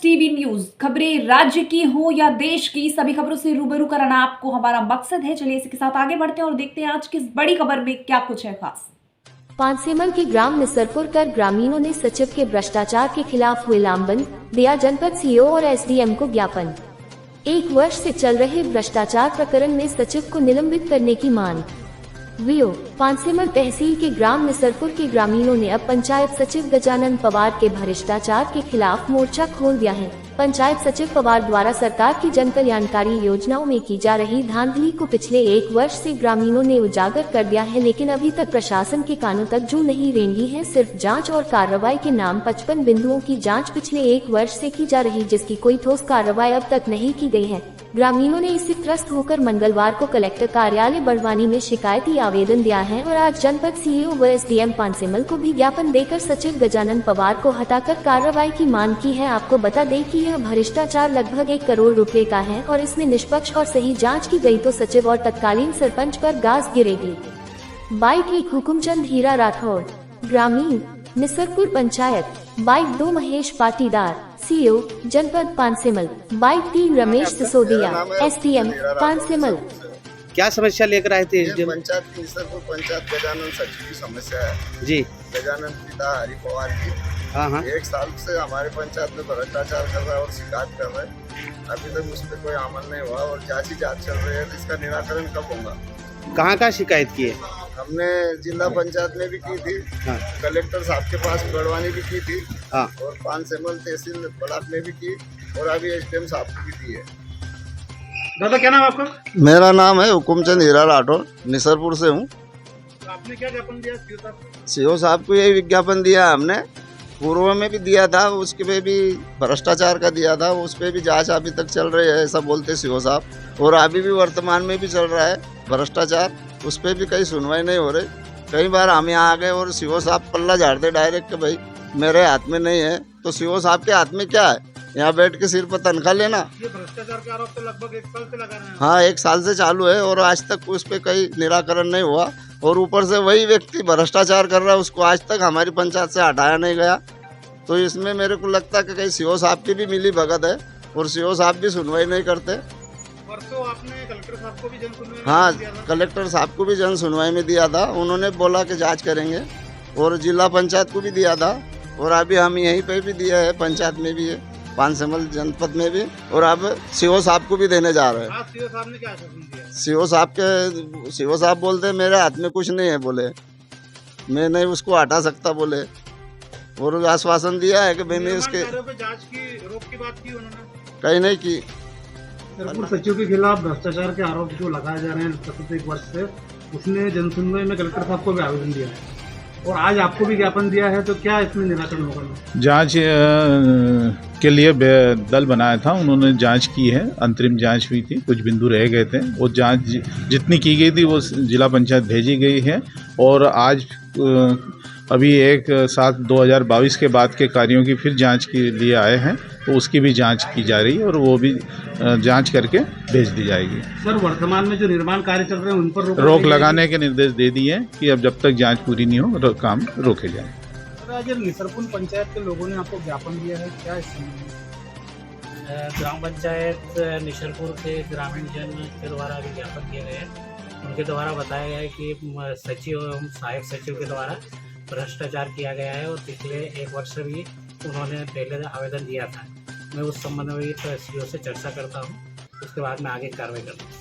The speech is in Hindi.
टीवी न्यूज, खबरें राज्य की हो या देश की, सभी खबरों से रूबरू कराना आपको हमारा मकसद है। चलिए इसी के साथ आगे बढ़ते हैं और देखते हैं आज की इस बड़ी खबर में क्या कुछ है खास। पानसेमल के ग्राम निसरपुर कर ग्रामीणों ने सचिव के भ्रष्टाचार के खिलाफ हुए लामबंद, दिया जनपद सीईओ और एसडीएम को ज्ञापन। 1 वर्ष से चल रहे भ्रष्टाचार प्रकरण में सचिव को निलंबित करने की मांग। पानसेमल तहसील के ग्राम निसरपुर के ग्रामीणों ने अब पंचायत सचिव गजानन पवार के भ्रष्टाचार के खिलाफ मोर्चा खोल दिया है। पंचायत सचिव पवार द्वारा सरकार की जन कल्याणकारी योजनाओं में की जा रही धांधली को पिछले 1 वर्ष से ग्रामीणों ने उजागर कर दिया है, लेकिन अभी तक प्रशासन के कानों तक जू नहीं रेंगी है। सिर्फ जांच और कार्रवाई के नाम 55 बिंदुओं की जांच पिछले 1 वर्ष से की जा रही, जिसकी कोई ठोस कार्रवाई अब तक नहीं की गई है। ग्रामीणों ने इससे त्रस्त होकर मंगलवार को कलेक्टर कार्यालय बड़वानी में शिकायती आवेदन दिया है और आज जनपद सीईओ व एसडीएम पानसेमल को भी ज्ञापन देकर सचिव गजानन पवार को हटाकर कार्रवाई की मांग की है। आपको बता दें कि यह भ्रष्टाचार लगभग 1 करोड़ रुपए का है और इसमें निष्पक्ष और सही जांच की गई तो सचिव और तत्कालीन सरपंच पर गाज गिरेगी। बाइक 1 हुकुमचंद हीरा राठौड़, ग्रामीण निसरपुर पंचायत। बाइक 2 महेश पाटीदार, सीईओ जनपद पानसेमल। Bike 3 Ramesh Sisodia, SDM Pansemal. क्या समस्या लेकर आए थे? ये पंचायत की निसरपुर पंचायत गजानन सचिव की समस्या है जी, गजानन पिता हरि पवार की। हाँ 1 साल से हमारे पंचायत में भ्रष्टाचार कर रहा है और शिकायत कर रहा है। अभी तक उस पर कोई अमल नहीं हुआ और जांच चल रही है, तो इसका निराकरण कब होगा? कहाँ शिकायत की है? हमने जिला पंचायत में भी की थी, हाँ। कलेक्टर साहब के पास बड़वानी भी की थी, हाँ। और पानसेमल तहसील ब्लॉक में भी की और अभी एसडीएम साहब को भी दी है। दादा क्या नाम आपका? मेरा नाम है हुकुमचंद हीरा राठौर, निसरपुर से हूँ। आपने क्या ज्ञापन दिया सीओ साहब को यही विज्ञापन दिया हमने, पूर्व में भी दिया था, उसके पे भी भ्रष्टाचार का दिया था, उस पे भी जांच अभी तक चल रही है, ऐसा बोलते सीओ साहब। और अभी भी वर्तमान में भी चल रहा है भ्रष्टाचार, उस पे भी कहीं सुनवाई नहीं हो रही। कई बार हम यहाँ आ गए और सीओ साहब पल्ला झाड़ते डायरेक्ट, भाई मेरे हाथ में नहीं है, तो सीओ साहब के हाथ में क्या है? यहाँ बैठ के सिर पर तनख्वाह लेना। ये भ्रष्टाचार का आरोप तो लगभग 1 साल से लगा रहे हैं। हाँ 1 साल से चालू है और आज तक उस पे कहीं निराकरण नहीं हुआ, और ऊपर से वही व्यक्ति भ्रष्टाचार कर रहा है, उसको आज तक हमारी पंचायत से हटाया नहीं गया। तो इसमें मेरे को लगता है कि कहीं सीओ साहब की भी मिली भगत है और सीओ साहब भी सुनवाई नहीं करते। परसों आपने कलेक्टर साहब को भी जन सुनवाई में हाँ दिया था। कलेक्टर साहब को भी जन सुनवाई में दिया था, उन्होंने बोला कि जांच करेंगे, और जिला पंचायत को भी दिया था, और अभी हम यहीं पे भी दिया है, पंचायत में भी है, पानसेमल जनपद में भी, और अब सीओ साहब को भी देने जा रहे हैं। आज सीओ साहब ने क्या आश्वासन दिया? सीओ साहब बोलते हैं मेरे हाथ में कुछ नहीं है, बोले मैं नहीं उसको हटा सकता बोले, और आश्वासन दिया है कि मैंने इसके निर्माण कार्यों पे जांच की रोक की बात की उन्होंने, कहीं नहीं की। निसरपुर सचिव के खिलाफ भ्रष्टाचार के आरोप जो लगाए जा रहे हैं सतत 1 वर्ष से, उसने जनसुनवाई में कलेक्टर साहब को भी आवेदन दिया है और आज आपको भी ज्ञापन दिया है, तो क्या इसमें निराकरण होगा? जांच के लिए दल बनाया था, उन्होंने जांच की है, अंतरिम जांच हुई थी, कुछ बिंदु रह गए थे, वो जांच जितनी की गई थी वो जिला पंचायत भेजी गई है, और आज अभी 1/7/2022 के बाद के कार्यों की फिर जांच के लिए आए हैं, तो उसकी भी जांच की जा रही है और वो भी जांच करके भेज दी जाएगी। सर वर्तमान में जो निर्माण कार्य चल रहे हैं उन पर रोक लगाने के निर्देश दे दिए हैं कि अब जब तक जांच पूरी नहीं हो काम रोके जाए। आज निसरपुर पंचायत के लोगों ने आपको ज्ञापन दिया है, क्या इस संबंध में? ग्राम पंचायत निसरपुर के ग्रामीण जन के द्वारा भी ज्ञापन दिए गए हैं। उनके द्वारा बताया गया है कि सचिव एवं सहायक सचिव के द्वारा भ्रष्टाचार किया गया है और पिछले 1 वर्ष से भी उन्होंने पहले आवेदन दिया था। मैं उस संबंध में सीओ से चर्चा करता हूँ, उसके बाद में आगे कार्रवाई करता हूँ।